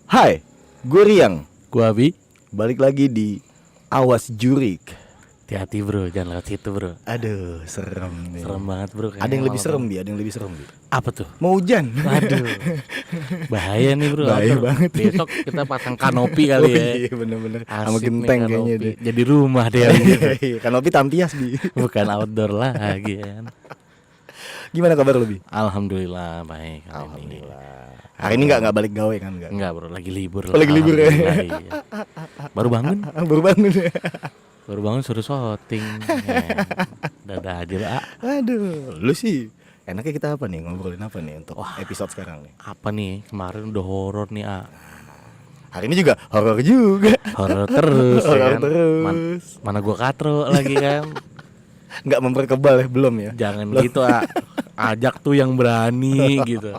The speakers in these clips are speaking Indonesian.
Hai, gue Riang. Gua Abi. Balik lagi di Awas Jurik. Hati-hati bro, jangan lewat situ bro. Aduh, serem nih. Serem banget bro. Ada yang lebih serem, Bi. Ada yang lebih serem, Bi. Apa tuh? Mau hujan. Waduh. Bahaya nih bro. Bahaya Outdoor. banget. Besok kita pasang kanopi kali ya. Iya, bener-bener. Sama Asik nih genteng kayaknya kanopi. deh. Jadi rumah deh gitu. Kanopi Tampias, Bi. Bukan outdoor lagi kan. Gimana kabar lu, Bi? Alhamdulillah baik. Alhamdulillah. Hari ini nggak balik gawe kan? Enggak bro, lagi libur. Oh, lagi libur ya? Iya. Baru bangun. Baru bangun ya. Baru bangun suruh syuting. Ya. Dadah aja lah. Aduh, lu sih enaknya kita apa nih, ngobrolin apa nih untuk episode sekarang nih? Apa nih? Kemarin udah horor nih Hari ini juga horor juga. Horor terus ya Horor kan? terus. Mana gua katro lagi kan. Nggak memperkebal ya, belum ya? Jangan gitu ajak tuh yang berani gitu.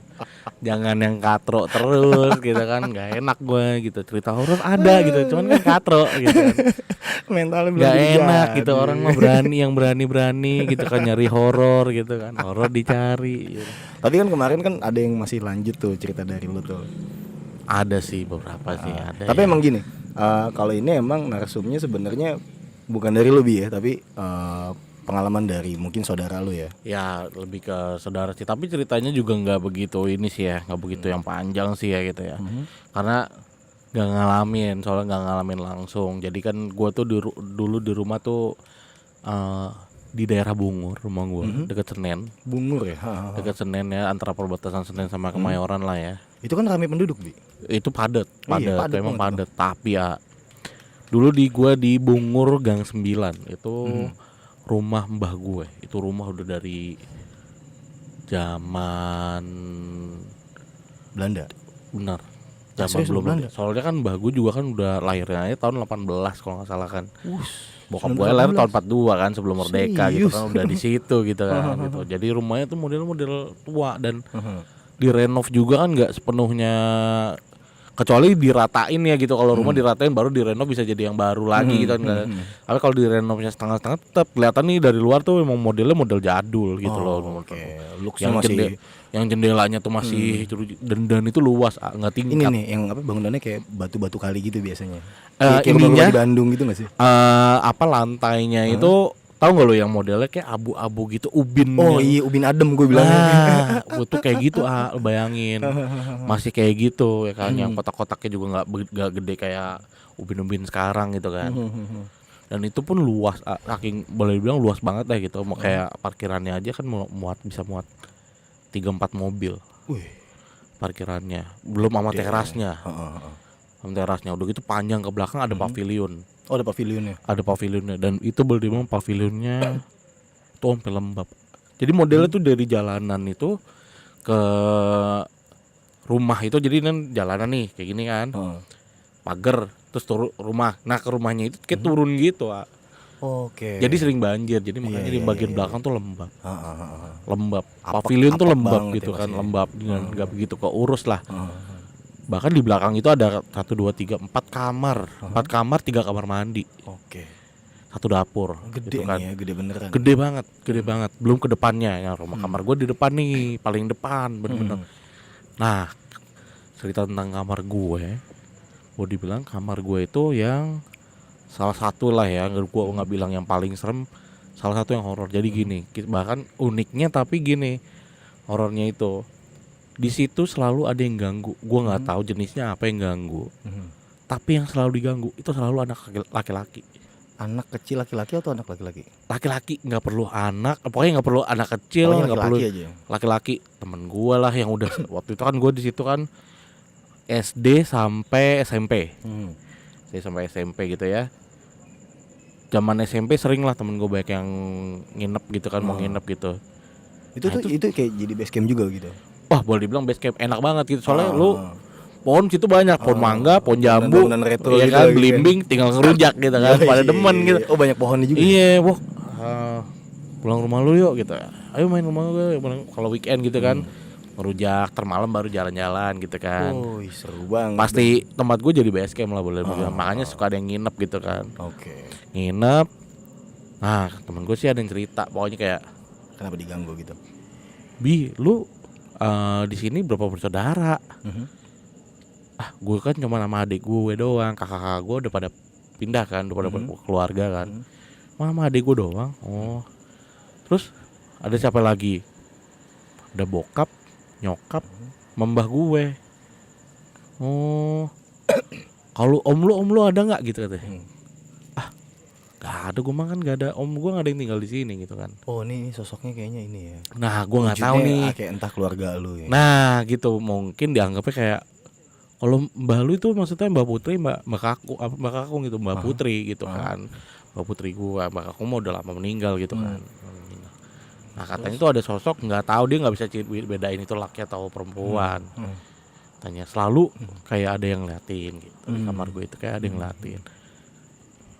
Jangan yang katro terus gitu kan. Gak enak gue gitu. Cerita horor ada gitu, cuman kan katro gitu kan. Mentalnya belum Gak enak jadi. gitu. Orang mah berani, yang berani-berani gitu kan, nyari horor gitu kan. Horor dicari gitu. Tapi kan kemarin kan ada yang masih lanjut tuh cerita dari lu tuh. Ada sih beberapa sih ada. Tapi ya. emang gini, kalau ini emang narsumnya sebenarnya bukan dari lu, Bi, ya, tapi pengalaman dari mungkin saudara lu ya. Ya lebih ke saudara sih. Tapi ceritanya juga nggak begitu ini sih ya, nggak begitu yang panjang sih ya gitu ya. Karena nggak ngalamin, soalnya nggak ngalamin langsung. Jadi kan gue tuh dulu di rumah tuh di daerah Bungur, rumah gue deket Senen. Bungur ya. Deket Senen ya, antara perbatasan Senen sama Kemayoran lah ya. Itu kan ramai penduduk, Bi. Itu padat, Iya, padat emang banget. padat. Tapi ya dulu gue di Bungur Gang 9 itu rumah mbah gue. Itu rumah udah dari zaman Belanda. benar. Zaman Serius, belum Belanda? Soalnya kan mbah gue juga kan udah lahirnya tahun 18 kalau nggak salah kan. Bokap gue 1918. lahir tahun 42 kan, sebelum merdeka gitu Serius? kan, udah di situ gitu kan gitu. Jadi rumahnya tuh model-model tua dan direnov juga kan, nggak sepenuhnya, kecuali diratain ya gitu. Kalau rumah diratain baru direnov bisa jadi yang baru lagi gitu kan. Tapi kalau direnovnya setengah-setengah tetap kelihatan nih dari luar tuh memang modelnya model jadul gitu loh. Oke, looks-nya Yang masih yang jendelanya tuh masih dan itu luas, nggak ini tingkat. nih yang apa, bangunannya kayak batu-batu kali gitu biasanya. Kayak Ininya rumah-rumah di Bandung gitu nggak sih? apa lantainya itu tahu nggak lo yang modelnya kayak abu-abu gitu, ubin. Oh iya, ubin adem gue bilangnya. Nah, tuh kayak gitu lo bayangin. Masih kayak gitu ya kan, yang kotak-kotaknya juga nggak gede kayak ubin-ubin sekarang gitu kan. Dan itu pun luas, saking boleh dibilang luas banget deh gitu. Mau kayak parkirannya aja kan bisa muat 3-4 mobil. Wih, Parkirannya belum sama gede. terasnya. Sama terasnya udah gitu panjang ke belakang ada pavilion. Oh, ada pavilionnya. Ada pavilionnya dan itu boleh dibilang pavilionnya tuh sampai lembab. Jadi modelnya tuh dari jalanan itu ke rumah itu, jadi kan jalanan nih kayak gini kan, pagar terus turun rumah. Nah ke rumahnya itu kayak turun gitu. Oke. Jadi sering banjir. Jadi makanya di bagian belakang tuh lembab. Lembab. Pavilion tuh apek lembab banget gitu ya, kan, Mas, ya. lembab dan nggak begitu keurus lah. Bahkan di belakang itu ada 1, 2, 3, 4 kamar. 4 kamar, 3 kamar mandi. Oke. 1 dapur. Gede gitu kan. nih ya, gede beneran. Gede banget. Belum ke depannya ya, rumah kamar gue di depan nih, paling depan bener-bener. Nah, cerita tentang kamar gue dibilang kamar gue itu yang salah satu lah ya, gue nggak bilang yang paling serem, salah satu yang horor. Jadi gini, bahkan uniknya tapi gini, horornya itu di situ selalu ada yang ganggu. Gue nggak tahu jenisnya apa yang ganggu, tapi yang selalu diganggu itu selalu anak laki-laki. Anak kecil laki-laki atau anak laki-laki? Laki-laki, nggak perlu anak, pokoknya nggak perlu anak kecil, Pokoknya nggak perlu laki-laki aja. laki-laki. Temen gue lah yang udah waktu itu kan gue di situ kan SD sampai SMP. Saya sampai SMP gitu ya. Zaman SMP sering lah temen gue banyak yang nginep gitu kan, mau nginep gitu. Itu kayak jadi base camp juga gitu. Wah boleh dibilang base camp enak banget gitu. Soalnya lu pohon situ banyak, pohon mangga, pohon jambu, bangunan retro iya gitu kan, lagi belimbing, tinggal ngerujak gitu kan, pada demen gitu. Oh, banyak pohonnya juga. Iya, wah pulang rumah lu yuk gitu. Ayo main rumah gue kalau weekend gitu kan. Ngerujak, termalam baru jalan-jalan gitu kan. Oh, seru banget. Pasti tempat gue jadi base camp lah boleh dibilang. Makanya suka ada yang nginep gitu kan. Oke. Nginep. Nah temen gue sih ada yang cerita, pokoknya kayak, Kenapa diganggu gitu? Bi, lu di sini berapa bersaudara? gue kan cuma sama adik gue doang, kakak gue udah pada pindah kan, udah pada keluarga kan. Sama adik gue doang. Oh, terus ada siapa lagi? Ada bokap, nyokap, membah gue. Oh, kalau om lu ada nggak gitu katanya? Gak ada, gue mah kan gak ada, om gue gak ada yang tinggal di sini gitu kan. Oh ini sosoknya kayaknya ini ya. Nah gue nggak tahu nih. Kayak entah keluarga lu ya. Nah gitu, mungkin dianggapnya kayak kalau mbah lu itu maksudnya mbak Putri, mbak kakung gitu, mbak Putri gitu kan, mbak Putri gue, mbak kakung mau udah lama meninggal gitu kan. Nah katanya tuh ada sosok, nggak tahu, dia nggak bisa bedain itu laki atau perempuan. Tanya selalu kayak ada yang ngeliatin gitu. Di kamar gue itu kayak ada yang ngeliatin.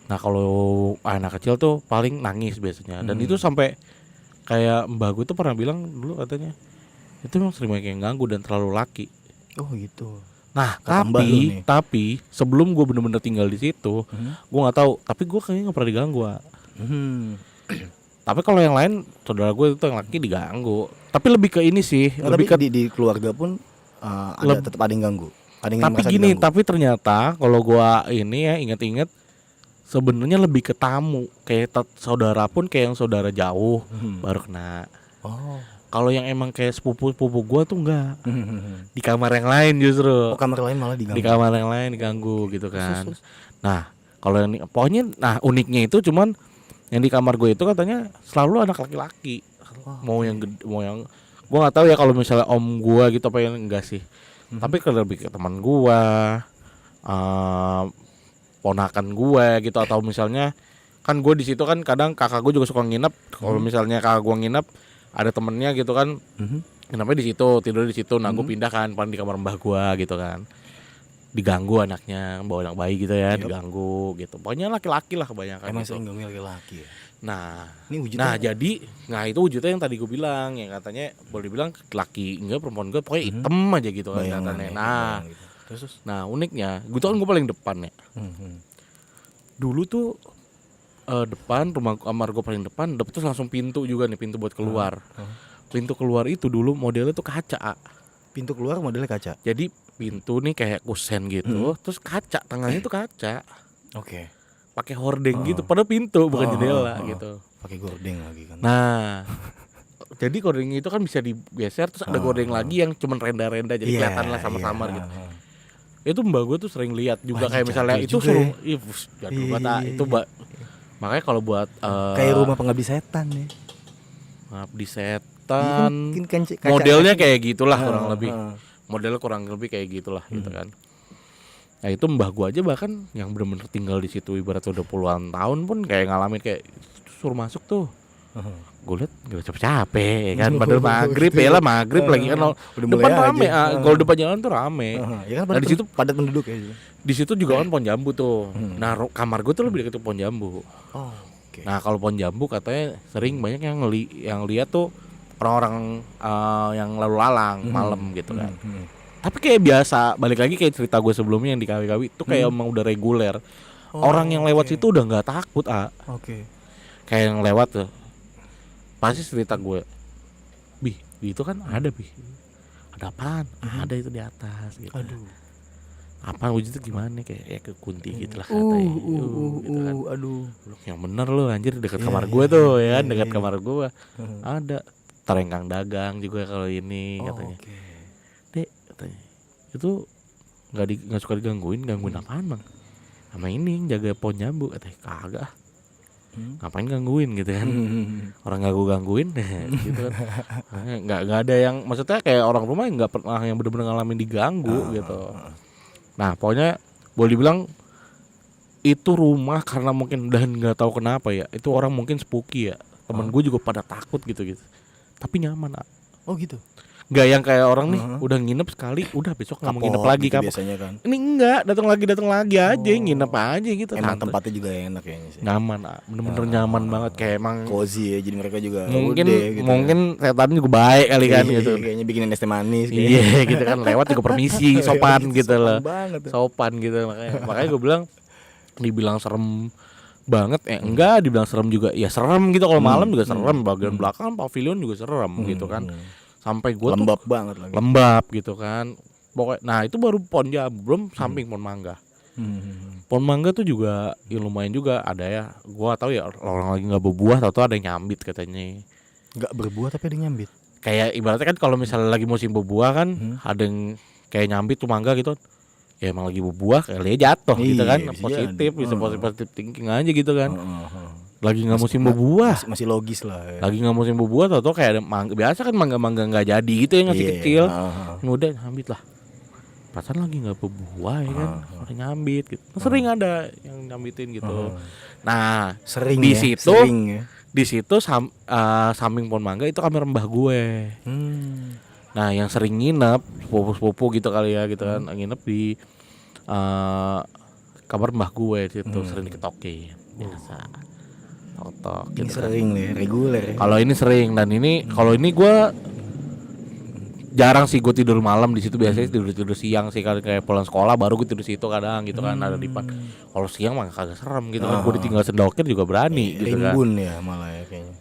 Nah kalau anak kecil tuh paling nangis biasanya. Dan itu sampai kayak mbak gue tuh pernah bilang dulu katanya itu memang sering banyak yang ganggu dan terlalu laki. Oh gitu. Nah Kata tapi sebelum gue bener-bener tinggal di situ, gue nggak tahu. Tapi gue kayaknya nggak pernah diganggu. Tapi kalau yang lain, saudara gue itu yang laki diganggu. Tapi lebih ke ini sih. Nah, lebih tapi di keluarga pun tetap ada yang ganggu. Ada yang tapi merasa gini, diganggu. tapi ternyata kalau gue ini ya inget-inget, sebenarnya lebih ke tamu. Kayak saudara pun kayak yang saudara jauh baru kena. Oh. Kalau yang emang kayak sepupu gue tuh enggak. Di kamar yang lain justru. Oh kamar lain malah diganggu. Di kamar yang lain diganggu gitu kan. Nah kalau yang pokoknya, nah uniknya itu cuman yang di kamar gue itu katanya selalu anak laki-laki. Mau yang gue nggak tahu ya kalau misalnya om gue gitu apa yang enggak sih. Tapi kalau lebih ke teman gue, ponakan gue gitu, atau misalnya kan gue di situ kan kadang kakak gue juga suka nginep. Kalau misalnya kakak gue nginep, ada temennya gitu kan, nginepnya di situ, tidur di situ. Nah gue pindah kan paling di kamar mbah gue gitu kan, diganggu anaknya, bawa anak bayi gitu ya, diganggu gitu. Pokoknya laki-laki lah kebanyakan. Emang gitu. sering ganggu laki-laki ya. Nah, Ini wujudnya. nah itu wujudnya yang tadi gue bilang, yang katanya boleh dibilang laki enggak, perempuan gue pokoknya hitam aja gitu kan katanya. Nah, terus nah uniknya, gue tuh kan gue paling depan ya. Dulu tuh depan rumah kamar gue paling depan, terus langsung pintu juga nih, pintu buat keluar. Pintu keluar itu dulu modelnya tuh kaca. Pintu keluar modelnya kaca. Jadi pintu nih kayak kusen gitu, terus kaca, tengahnya tuh kaca. Oke. Pakai hordeng gitu, padahal pintu bukan jendela gitu. Pakai gordeng lagi kan. Nah, jadi gordeng itu kan bisa digeser, terus ada gordeng lagi yang cuman renda-renda, jadi kelihatan lah samar-samar gitu. Itu mbak gue tuh sering lihat juga. Kayak misalnya itu suruh, jadul banget itu mbak. Makanya kalau buat kayak rumah pengabdi setan ya. Pengabdi setan, kaca modelnya kayak gitulah kurang lebih. Modelnya kurang lebih kayak gitulah gitu kan. Nah itu mbah gua aja bahkan yang benar-benar tinggal di situ ibarat udah puluhan tahun pun kayak ngalamin kayak suruh masuk tuh. Gue liat gak capek-capek kan, padahal maghrib ya lah, maghrib lagi kan depan rame. Kalau depan jalan tuh rame. Ya kan nah di situ padat penduduk ya. Di situ juga kan pohon jambu tuh. Nah kamar gue tuh lebih dekat pohon jambu. Nah kalau pohon jambu katanya sering banyak yang lihat tuh orang-orang yang lalu lalang malam gitu kan. Tapi kayak biasa, balik lagi kayak cerita gue sebelumnya yang di Kawi-Kawi itu kayak emang udah reguler. Orang yang lewat situ udah nggak takut kayak yang lewat tuh pasti cerita gue, itu kan ada ada apaan? Ada itu di atas gitu. Apa wujudnya gimana, kayak ke kunti gitu lah katanya. Gitu kan. Yang bener lo anjir, dekat kamar gue tuh ya kan, dekat kamar gue ada terengkang dagang juga kalau ini katanya. Dek katanya itu nggak suka gangguin apaan bang? Sama ini jaga pohon jambu katanya. Kagak, ngapain gangguin gitu kan. Orang gak gue gangguin gitu kan. Nggak ada yang, maksudnya kayak orang rumah nggak pernah yang benar-benar ngalamin diganggu gitu. Nah pokoknya boleh dibilang itu rumah karena mungkin dan nggak tahu kenapa ya, itu orang mungkin spooky ya. Temen gue juga pada takut gitu tapi nyaman. Oh gitu. Nggak yang kayak orang nih udah nginep sekali, udah besok nggak mau nginep lagi gitu biasanya kan. Ini enggak, datang lagi aja, nginep aja gitu. Emang tempatnya juga enak kayaknya sih. Nyaman, bener-bener nyaman banget, kayak emang cozy ya, jadi mereka juga mungkin gitu mungkin setan juga baik kali kan gitu. Kayaknya bikinin es teh manis Iya gitu kan, lewat juga permisi, sopan gitu loh. Sopan Gitu makanya gue bilang, dibilang serem banget enggak, dibilang serem juga ya serem gitu. Kalau malam juga serem, bagian belakang pavilion juga serem gitu kan. Sampai gue lembab banget lagi. Lembab gitu kan. Pokoknya, nah itu baru pohon jambu, belum samping pohon mangga. Pohon mangga tuh juga ya lumayan juga ada ya. Gua tahu ya orang lagi nggak berbuah, tahu ada yang nyambit katanya. Nggak berbuah tapi ada nyambit. Kayak ibaratnya kan kalau misalnya lagi musim berbuah kan, ada yang kayak nyambit tuh mangga gitu. Ya emang lagi berbuah kali ya jatuh gitu Iya, kan, bisa positif, jadi. bisa positif thinking aja gitu kan. Heeh. Lagi nggak musim berbuah, Masih logis lah ya. lagi nggak musim berbuah, tau kayak ada mangga biasa kan, mangga nggak jadi gitu ya, masih Iya, kecil. heeh. Udah nyambit lah. Perasaan lagi nggak berbuah ya kan, udah nyambit gitu. Sering ada yang nyambitin gitu. Nah Sering di ya, situ, sering ya. di situ samping pohon mangga itu kamar mbah gue. Nah yang sering nginep sepupu-sepupu gitu kali ya gitu kan, nginep di kamar mbah gue situ, sering diketokin biasa. Tok-tok Ini gitu kan. sering nih, reguler ya. Kalau ini sering, dan ini kalau ini gue jarang sih gue tidur malam di situ, biasanya tidur siang sih, kayak pulang sekolah baru gue tidur situ kadang gitu kan, ada di depan. Kalau siang mah kagak serem gitu kan, gue ditinggal sendokir juga berani gitu kan. Rimbun ya malah ya kayaknya.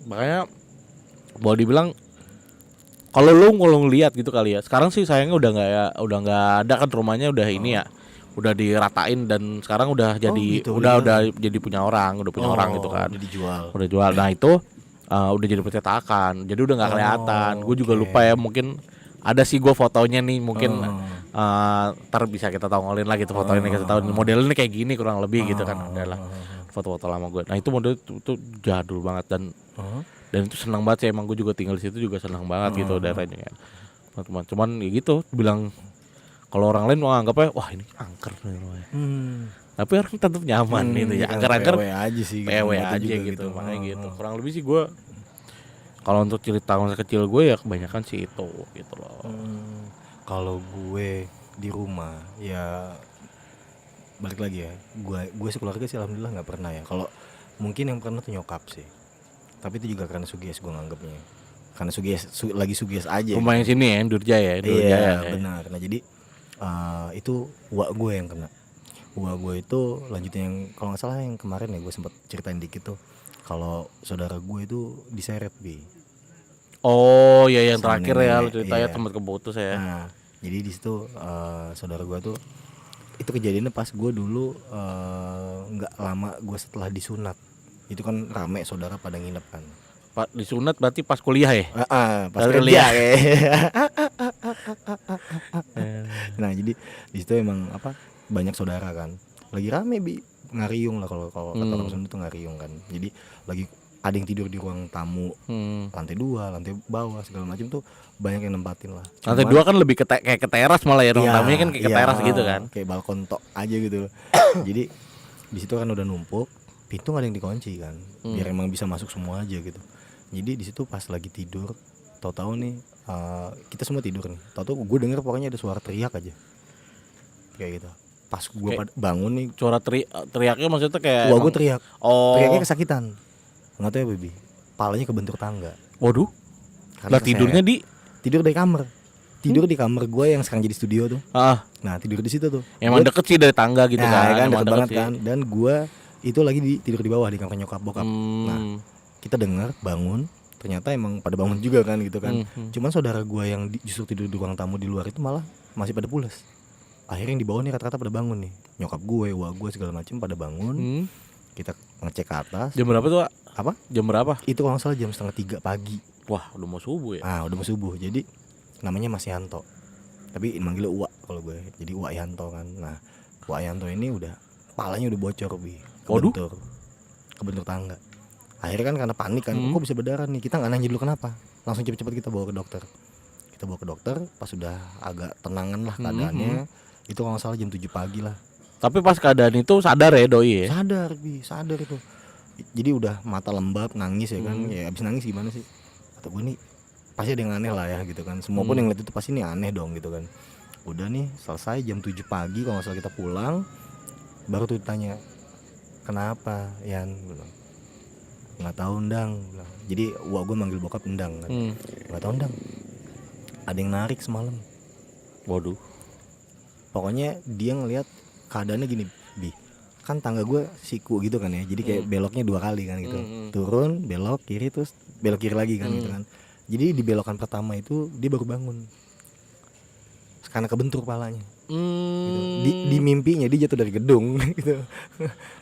Makanya boleh dibilang kalau lu ngeliat gitu kali ya. Sekarang sih sayangnya udah nggak ada kan, rumahnya udah ini ya, udah diratain dan sekarang udah jadi gitu, udah jadi punya orang, udah punya orang gitu kan. Udah dijual. Udah jual. Nah itu udah jadi percetakan, jadi udah nggak kelihatan. Gue juga lupa ya, mungkin ada sih gue fotonya nih, mungkin ntar bisa kita tongolin lagi tuh fotonya, kita tahu modelnya kayak gini kurang lebih gitu kan. Adalah foto-foto lama gue. Nah itu model itu jadul banget, dan itu senang banget sih, emang gue juga tinggal di situ juga senang banget gitu daerahnya kan. Cuman ya gitu, bilang kalau orang lain mau anggapnya wah ini angker nih rumahnya. Tapi orang tetap nyaman gitu ya, angker-angker PW aja sih, PW aja gitu, makanya gitu. Kurang lebih sih gue kalau untuk cerita masa kecil gue ya kebanyakan sih itu gitu loh. Kalau gue di rumah ya balik lagi ya, gue sekeluarga sih alhamdulillah nggak pernah ya. Kalau mungkin yang pernah tuh nyokap sih, tapi itu juga karena suges gue nganggapnya, karena lagi suges aja. Rumah yang sini ya, Durja ya. Iya benar. Nah jadi itu uak gue yang kena. Uak gue itu lanjutin yang kalau nggak salah yang kemarin ya gue sempat ceritain dikit tuh, kalau saudara gue itu diseret Bi. Oh ya, yang Sama terakhir ya lu nenek, ceritanya iya. tempat keputus ya. Nah jadi di situ saudara gue tuh itu kejadiannya pas gue dulu nggak lama gue setelah disunat. Itu kan rame saudara pada nginep kan. Pak disunat berarti pas kuliah ya? Pas Baru kerja lihat. Nah jadi di situ emang apa banyak saudara kan, lagi rame Bi, ngariung lah kalau kata orang Sunda tuh ngariung kan. Jadi lagi ada yang tidur di ruang tamu, lantai 2, lantai bawah segala macam tuh banyak yang nempatin lah. Lantai 2 kan lebih kayak ke teras malah ya, ruang Iya, tamunya kan kayak ke teras gitu kan. Kayak balkon tok aja gitu. Jadi di situ kan udah numpuk, pintu nggak ada yang dikunci kan, biar emang bisa masuk semua aja gitu. Jadi di situ pas lagi tidur, tahu-tahu nih kita semua tidur nih, tahu-tahu gue denger pokoknya ada suara teriak aja, kayak gitu. Pas gue bangun nih, Suara teriaknya maksudnya kayak gue teriak, oh. teriaknya kesakitan, nggak tahu ya baby, palanya kebentur tangga. Waduh. Karena Lah tidurnya tidur di kamar, tidur di kamar gue yang sekarang jadi studio tuh. Nah tidur di situ tuh. Emang deket sih dari tangga gitu nah, kan. deket banget sih. kan. Dan gue itu lagi tidur di bawah di kamar nyokap bokap. Nah kita dengar bangun, ternyata emang pada bangun juga kan gitu kan. Cuman saudara gue yang justru tidur di ruang tamu di luar itu malah masih pada pulas. Akhirnya yang di bawah nih rata-rata pada bangun nih, nyokap gue, wak gue segala macam pada bangun. Kita ngecek ke atas. Jam berapa tuh? Apa? Jam berapa? Itu kalau nggak salah jam 2:30 pagi. Wah udah mau subuh ya. Udah mau subuh. Jadi namanya Mas Yanto, tapi manggilnya Uwak kalau gue. Jadi Uwak Yanto kan. Nah Uwak Yanto ini udah palanya udah bocor Bi, kebentur tangga. Akhirnya kan karena panik kan, kok bisa berdarah nih, kita nggak nanya dulu kenapa, langsung cepet-cepet kita bawa ke dokter. Pas sudah agak tenangan lah keadaannya, itu kalau nggak salah jam 7 pagi lah. Tapi pas keadaan itu sadar ya doi ya? Sadar itu. Jadi udah mata lembab, nangis ya kan. Ya abis nangis gimana sih, kata gue nih pasti ada yang aneh lah ya gitu kan. Semua pun yang lihat itu pasti ini aneh dong gitu kan. Udah nih selesai jam 7 pagi kalau nggak salah kita pulang, baru tuh ditanya kenapa Yan, nggak tahu Ndang. Jadi wah gue manggil bokap Ndang kan. Nggak tahu Ndang, ada yang narik semalam. Waduh. Pokoknya dia ngelihat keadaannya gini Bi, kan tangga gue siku gitu kan ya, jadi kayak beloknya 2 kali kan gitu. Turun belok kiri terus belok kiri lagi kan gitu kan. Jadi di belokan pertama itu dia baru bangun. karena kebentur palanya. Gitu. Hmm. Di mimpinya dia jatuh dari gedung gitu.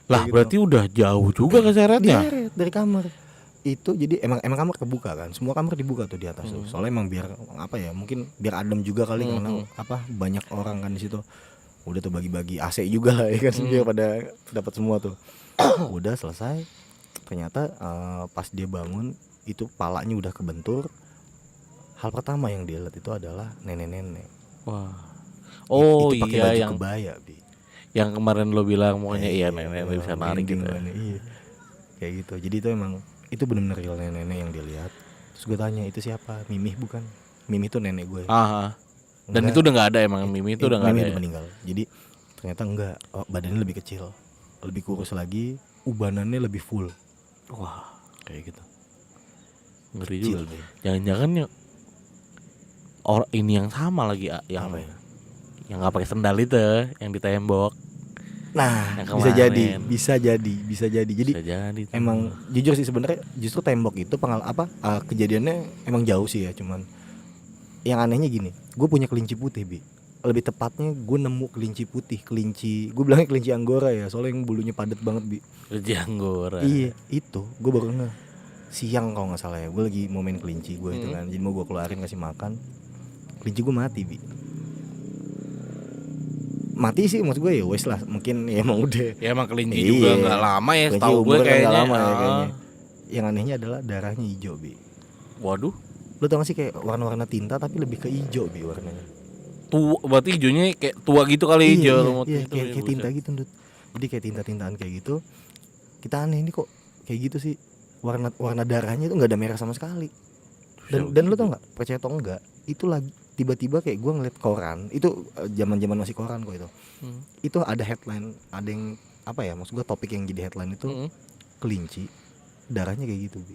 Lah Kayak berarti udah jauh juga keseretnya. Diseret dari kamar. Itu jadi emang kamar kebuka kan. Semua kamar dibuka tuh di atas tuh. Soalnya emang biar apa ya? Mungkin biar adem juga kali karena apa? Banyak orang kan di situ. Udah tuh bagi-bagi AC juga lah ya kan biar pada dapat semua tuh. Udah selesai. Ternyata pas dia bangun itu palanya udah kebentur. Hal pertama yang dia lihat itu adalah nenek-nenek. Wah. Oh itu pakai iya baju yang kebaya, Bi. yang kemarin lo bilang pokoknya iya nenek bisa narik gitu. Iya. Kayak gitu. Jadi itu emang itu benar-benar real nenek yang dia lihat. Terus gue tanya itu siapa? Mimih bukan? Mimih itu nenek gue. Dan itu udah nggak ada emang Mimi itu udah nggak ada. Mimih Ya? udah meninggal. Jadi ternyata enggak. Badannya lebih kecil, lebih kurus lagi, ubanannya lebih full. Wah, Kayak gitu. ngeri Kecil, juga. Bi. Jangan-jangan ya ini yang sama lagi yang Apa ya? yang nggak pakai sendal itu yang di tembok. Nah, Yang bisa kemarin. jadi. Jadi Bisa jadi tuh. emang jujur sih sebenarnya justru tembok itu kejadiannya emang jauh sih ya, cuman yang anehnya gini, gue punya kelinci putih, Bi. Lebih tepatnya gue nemu kelinci putih, gue bilangnya kelinci Anggora ya, soalnya yang bulunya padat banget, Bi. Kelinci Anggora. Iya, itu gue baru ngeh siang kalau nggak salah ya, gue lagi mau main kelinci gue itu kan, jadi mau gue keluarin kasih makan, kelinci gue mati, Bi. Mati sih maksud gue ya wes lah, mungkin ya emang udah. Ya emang kelinci Iya. juga nggak lama ya, Kelinci setahu gue umurnya kayaknya. nggak lama ya kayaknya. Yang anehnya adalah darahnya hijau, Bi. Waduh, Lo tau gak sih kayak warna-warna tinta tapi lebih ke hijau, Bi, warnanya. tua berarti hijaunya kayak tua gitu kali hijau. Iya, kayak tinta gitu, Dut. Jadi kayak tinta-tintaan kayak gitu. Kita aneh ini kok kayak gitu sih. Warna darahnya itu nggak ada merah sama sekali. Dan lo tau nggak, percaya atau enggak, itu lagi tiba-tiba kayak gue ngeliat koran. Itu zaman-zaman masih koran kok itu. Itu ada headline, ada yang apa ya, maksud gue topik yang jadi headline itu kelinci darahnya kayak gitu, Bi.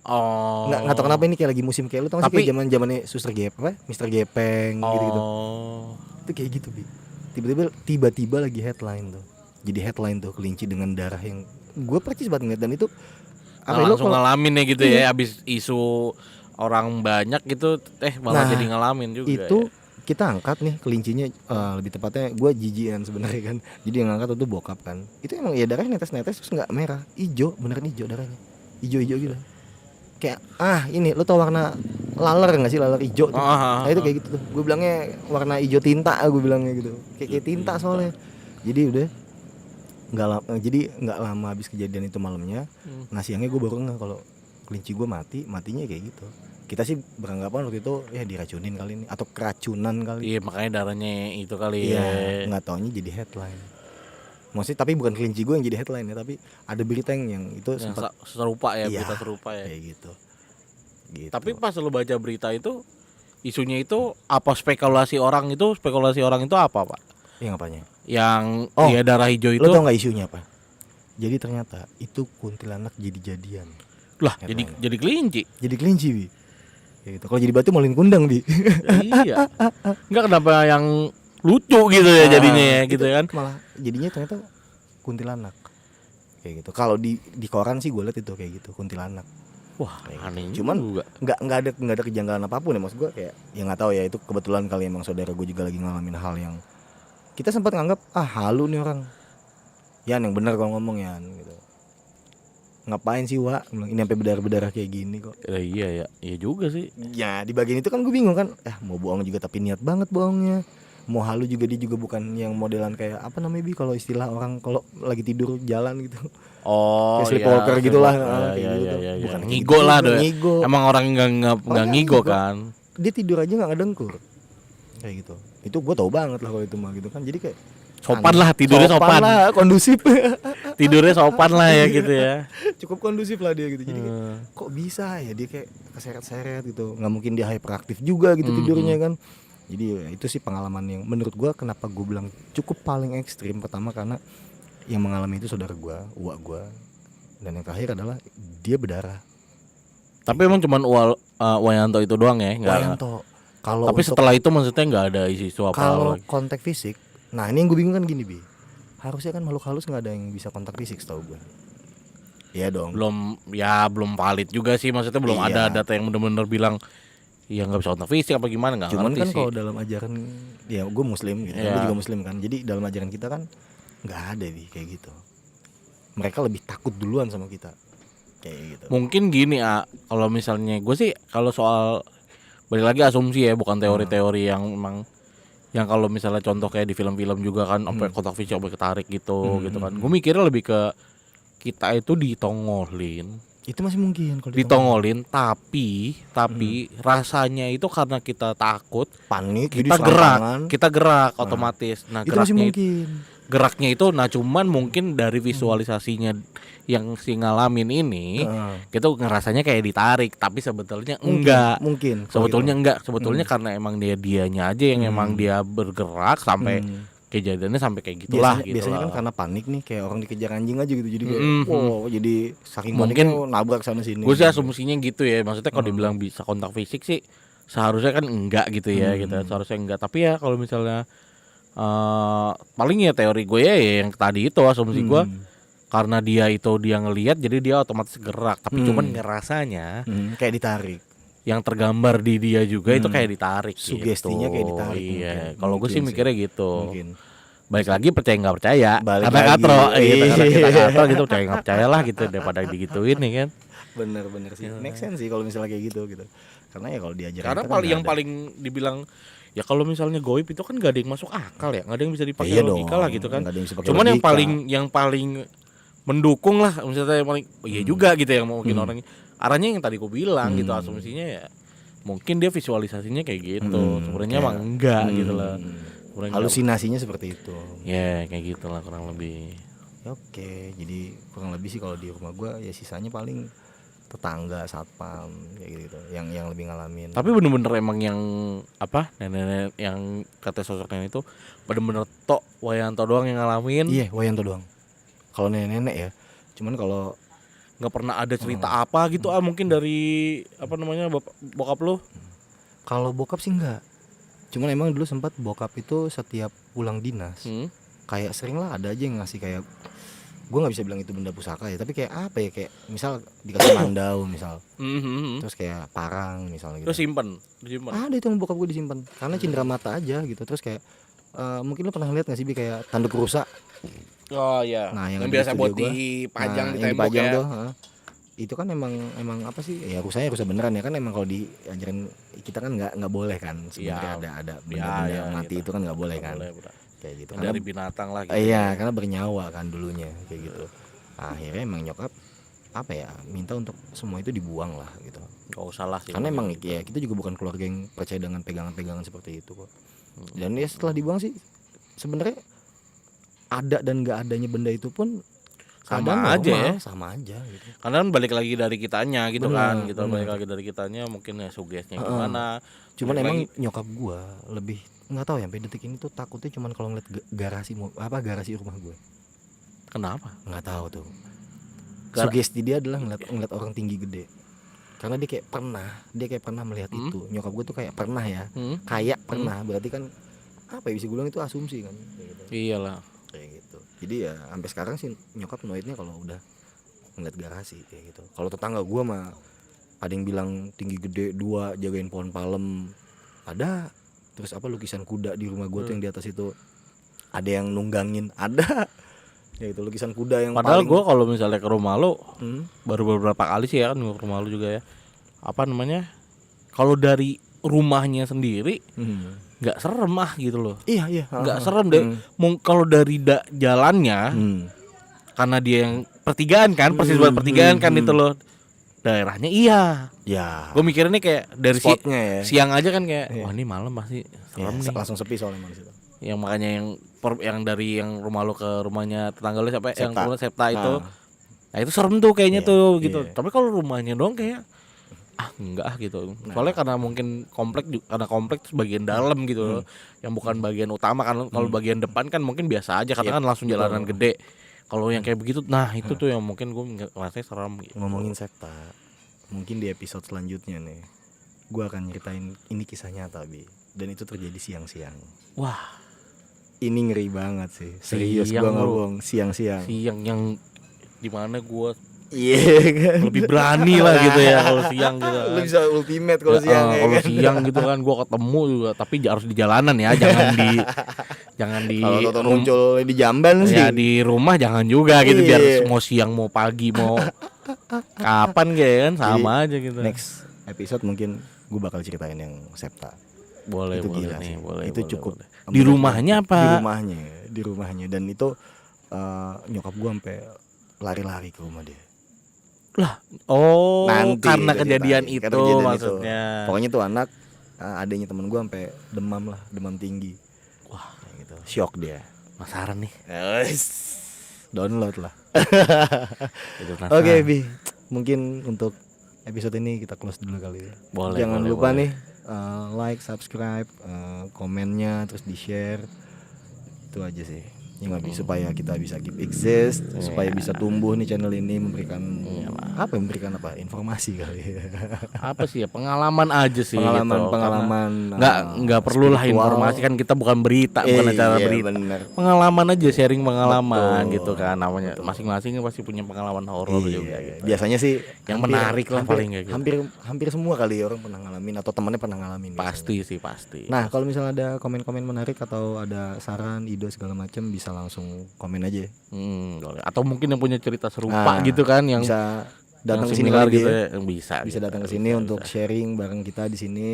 Oh. Nggak tahu kenapa ini kayak lagi musim kayak lu tau gak sih kayak zaman-zamannya Suster Mister Gepeng gitu-gitu. Itu kayak gitu, Bi. Tiba-tiba lagi headline tuh. Jadi headline tuh kelinci dengan darah yang gue percis banget ngeliat, dan itu langsung ngalamin ya gitu ya, abis isu orang banyak gitu malah jadi ngalamin juga. Itu ya. kita angkat nih kelincinya, lebih tepatnya gue jijian sebenarnya kan. Jadi yang angkat itu bokap kan. Itu emang ya darahnya netes-netes terus nggak merah, hijau, beneran hijau darahnya. Hijau-hijau gitu. Kayak ini lo tau warna laler nggak sih, laler hijau tuh. Nah itu kayak gitu tuh. Gue bilangnya warna hijau tinta, gue bilangnya gitu. Kayak tinta soalnya. Jadi udah nggak lama habis kejadian itu malamnya. Nah siangnya gue baru nggak kalau kelinci gue matinya kayak gitu. Kita sih beranggapan waktu itu ya diracunin kali ini atau keracunan kali. Iya, makanya darahnya itu kali ya. ya. Nggak taunya jadi headline. Maksudnya tapi bukan kelinci gue yang jadi headline ya, tapi ada berita yang itu Yang sempat serupa ya, berita serupa ya. Kayak gitu. Tapi pas lo baca berita itu, isunya itu apa, spekulasi orang itu apa, Pak? Yang apanya? Yang ya darah hijau itu. Lo tau nggak isunya apa? Jadi ternyata itu kuntilanak jadi-jadian. Lah, jadi kelinci. Jadi kelinci, Bi. Kayak gitu. Kalau jadi batu malin kundang, Bi. Iya. Enggak, kenapa yang lucu gitu ya jadinya ya gitu kan. Malah jadinya ternyata kuntilanak. Kayak gitu. Kalau di koran sih gue liat itu kayak gitu, kuntilanak. Wah, aneh. Cuman juga nggak ada kejanggalan apapun ya, maksud gue kayak ya nggak tahu ya, itu kebetulan kali emang saudara gue juga lagi ngalamin hal yang kita sempat nganggap halu nih orang. Yan yang benar kalau ngomong Yan gitu. Ngapain sih Wak? Ini sampai berdarah-berdarah kayak gini kok. Iya juga sih. Ya di bagian itu kan gue bingung kan. Mau bohong juga tapi niat banget bohongnya. Mau halu juga dia juga bukan yang modelan kayak apa namanya, Bi, kalau istilah orang kalau lagi tidur jalan gitu. Oh, kayak sleepwalker gitulah. Iya. Bukan ngigo gitu, lah juga, deh. ngigo. Emang orang nggak ngigo kan. Dia tidur aja nggak ngedengkur. Kayak gitu. Itu gue tau banget lah kalau itu mah gitu kan. Jadi kayak sopan lah, tidurnya sopan lah, kondusif. Tidurnya sopan lah ya gitu ya. Cukup kondusif lah dia gitu. Jadi kayak, kok bisa ya dia kayak keseret-seret gitu. Nggak mungkin dia hyperaktif juga gitu tidurnya kan. Jadi ya, itu sih pengalaman yang menurut gue kenapa gue bilang cukup paling ekstrim. Pertama karena yang mengalami itu saudara gue, uak gue, dan yang terakhir adalah dia berdarah. Tapi emang cuman Wayanto itu doang ya? Wayanto. Tapi setelah itu maksudnya nggak ada isu apa kalau lagi. kontak fisik, nah ini yang gue bingung kan gini, Bi. Harusnya kan makhluk halus nggak ada yang bisa kontak fisik setahu gue. Iya dong. Belum valid juga sih, maksudnya belum ada data yang benar-benar bilang ya nggak bisa kontak fisik apa gimana nggak Cuman ngerti kan sih. kalau dalam ajaran, ya gue muslim gitu, Iya. gue juga muslim kan. Jadi dalam ajaran kita kan nggak ada nih kayak gitu. Mereka lebih takut duluan sama kita, kayak gitu. Mungkin gini kalau misalnya gue sih kalau soal balik lagi asumsi ya, bukan teori-teori yang memang yang kalau misalnya contoh kayak di film-film juga kan sampai kontak fisik sampai ketarik gitu gitu kan. Gue mikirnya lebih ke kita itu ditongolin. Itu masih mungkin kalau Ditongolin tapi rasanya itu karena kita takut, panik, kita jadi gerak, serangan. kita gerak otomatis. Nah, Itu masih geraknya mungkin. geraknya itu nah cuman mungkin dari visualisasinya yang si ngalamin ini gitu ngerasanya kayak ditarik tapi sebetulnya enggak. Mungkin. Sebetulnya enggak, sebetulnya karena emang dianya aja yang emang dia bergerak sampai kejadiannya sampai kayak gitulah gitu. Biasanya kan lah. karena panik nih, kayak orang dikejar anjing aja gitu. Jadi kayak wow, jadi saking paniknya nabrak sana sini. Gue sih asumsinya gitu ya. Maksudnya kalau dibilang bisa kontak fisik sih seharusnya kan enggak gitu ya gitu. Seharusnya enggak. Tapi ya kalau misalnya paling ya teori gue ya yang tadi itu asumsi gue karena dia ngelihat jadi dia otomatis gerak. Tapi cuman ngerasanya kayak ditarik. yang tergambar di dia juga itu kayak ditarik. Sugestinya gitu. kayak ditarik. Iya. Kalau gue sih mikirnya gitu. Mungkin. Balik lagi percaya nggak percaya. Balik Karena lagi. katro gitu. Karena kita Iya. katro gitu percaya nggak percaya lah gitu daripada digituin ya kan. Bener sih. Make sense sih kalau misalnya kayak gitu. Karena ya kalau diajarin Karena kita kan paling yang nggak ada. paling dibilang ya kalau misalnya goib itu kan gak ada yang masuk akal ya, nggak ada yang bisa dipakai Iya logika dong, lah gitu kan. nggak ada yang bisa pakai Cuman logika. yang paling mendukung lah, misalnya yang paling iya juga gitu ya mungkin orangnya. Arahnya yang tadi gue bilang gitu asumsinya ya mungkin dia visualisasinya kayak gitu. Sebenarnya emang enggak gitu lah. Sebenarnya Halusinasinya seperti itu. ya kayak gitulah kurang lebih. Oke, jadi kurang lebih sih kalau di rumah gua ya sisanya paling tetangga, satpam kayak gitu yang lebih ngalamin. Tapi bener-bener emang yang apa nenek-nenek yang kata sosok nenek itu bener-bener tok Wayanto doang yang ngalamin. Iya, Wayanto doang. Kalau nenek-nenek ya. Cuman kalau Nggak pernah ada cerita apa gitu mungkin dari apa namanya bokap lu. kalau bokap sih enggak. Cuman emang dulu sempat bokap itu setiap pulang dinas kayak sering lah ada aja yang ngasih kayak, gue nggak bisa bilang itu benda pusaka ya, tapi kayak apa ya, kayak misal dikasih mandau misal, terus kayak parang misalnya gitu. Terus disimpan. Ada itu yang bokap gue disimpan karena cindera mata aja gitu. Terus kayak mungkin lo pernah lihat nggak sih Bi, kayak tanduk rusa. Oh iya. Nah, yang ada di biasa studio buat gua. dipajang di yang tembok dipajang ya. tuh, itu kan emang apa sih ya, rusanya rusa beneran ya kan. Emang kalau diajarin kita kan nggak boleh kan sebenarnya, Iya. ada benda-benda Iya, mati gitu. itu kan nggak boleh kan, Boleh, bener. kayak gitu Yang dari binatang lah gitu. iya karena bernyawa kan dulunya kayak gitu. Akhirnya emang nyokap apa ya minta untuk semua itu dibuang lah gitu. Gak usah lah sih. Karena emang ya kita juga bukan keluarga yang percaya dengan pegangan-pegangan seperti itu kok. Dan ya setelah dibuang sih sebenarnya ada dan nggak adanya benda itu pun Sama keadaan aja normal, ya. sama aja gitu. Karena kan balik lagi dari kitanya gitu Bener, kan gitu. bener. Balik lagi dari kitanya mungkin ya sugestinya gimana. Cuman Balik emang lagi- nyokap gua lebih nggak tahu ya sampai detik ini tuh takutnya cuman kalau ngeliat garasi rumah gue. Kenapa? Nggak tahu tuh. Sugesti dia adalah ngeliat orang tinggi gede. Karena dia kayak pernah melihat itu. Nyokap gue tuh kayak pernah ya. Kayak pernah, berarti kan apa ya bisa gue bilang itu asumsi kan kayak gitu. Iyalah. Kayak gitu. Jadi ya sampai sekarang sih nyokap noidnya kalau udah ngeliat garasi kayak gitu. Kalau tetangga gue mah ada yang bilang tinggi gede 2 jagain pohon palem. Ada. Terus apa lukisan kuda di rumah gue tuh yang di atas itu. Ada yang nunggangin, ada. Ya itu lukisan kuda yang Padahal paling gue kalau misalnya ke rumah lo baru beberapa kali sih ya kan ke rumah lo juga ya. Apa namanya? Kalau dari rumahnya sendiri nggak serem gitu loh. Iya. Nggak serem deh. Kalau dari jalannya karena dia yang pertigaan kan, persis buat pertigaan kan itu loh. Daerahnya iya. Ya. Gue mikirnya nih kayak dari Spotnya ya. siang aja kan kayak wah ini malam pasti serem nih. Langsung sepi soalnya emang di situ. Yang makanya yang dari yang rumah lo ke rumahnya tetangga lo siapa yang Septa. rumah Septa itu. Nah itu serem tuh kayaknya Iya, tuh gitu. iya. Tapi kalau rumahnya doang kayak enggak gitu. Soalnya karena mungkin karena komplek terus bagian dalam gitu loh. Yang bukan bagian utama kan. Kalau bagian depan kan mungkin biasa aja karena kan langsung jalanan gede. Kalau yang kayak begitu nah itu tuh yang mungkin gue ngerasa serem gitu. Ngomongin Septa, mungkin di episode selanjutnya nih gue akan nyeritain ini kisah nyata Bi. Dan itu terjadi siang-siang. Wah, Ini ngeri banget sih. Serius gue Siang, nggak bro. bohong. Siang-siang. siang yang dimana gue Iya kan. Lebih berani lah gitu ya kalau siang gitu Lu kan. bisa ultimate kalau siang ya Kalau kan. siang gitu kan gua ketemu juga, tapi harus di jalanan ya, jangan di Kalau Toto muncul di jamban sih. ya di rumah jangan juga gitu, biar Iya. mau siang mau pagi mau kapan kayak kan sama aja gitu. Next episode mungkin gue bakal ceritain yang Septa. Boleh Itu boleh gila nih, sih. boleh. Itu boleh, cukup boleh. Di rumahnya apa? Di rumahnya dan itu nyokap gue sampai lari-lari ke rumah dia. Oh, Nanti karena gue kejadian ceritain. itu Karena kejadian itu. maksudnya. Pokoknya tuh anak adanya temen gue sampai demam tinggi. Wah, Kayak gitu. Shock dia. penasaran nih. Download lah. Itu Oke, Bi. Mungkin untuk episode ini kita close dulu kali ya. Boleh, Jangan boleh, lupa boleh. nih like, subscribe, komennya terus di-share. Itu aja sih. Yang lebih supaya kita bisa keep exist, supaya bisa tumbuh nih channel ini memberikan memberikan apa? Informasi kali ya. Apa sih ya, pengalaman aja sih gitu. Pengalaman. Nggak perlu lah spiritual. informasi, kan kita bukan berita, bukan acara Iya, berita. bener. Pengalaman aja, sharing pengalaman Betul. gitu kan, namanya masing-masing pasti punya pengalaman horor Iya, juga gitu. biasanya sih Yang menarik lah paling kayak gitu. hampir semua kali orang pernah ngalamin atau temannya pernah ngalamin. Pasti sih, pasti. Nah, kalau misalnya ada komen-komen menarik atau ada saran, ide segala macam bisa langsung komen aja. Boleh. Atau mungkin yang punya cerita serupa Nah, gitu kan, yang bisa datang yang ke sini similar kali gitu ya. ya. Bisa Bisa datang ke sini untuk sharing bareng kita di sini.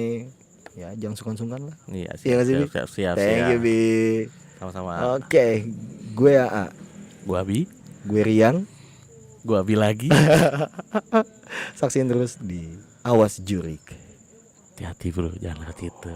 Ya, jangan sungkan-sungkan lah. Iya, Iya nggak sih, Bi? siap. Thank you, Bi. Sama-sama. Oke, gue AA, Gua Abi, gue Rian. gua Abi lagi. Saksiin terus di Awas Jurik. Hati-hati bro, jangan lewat itu.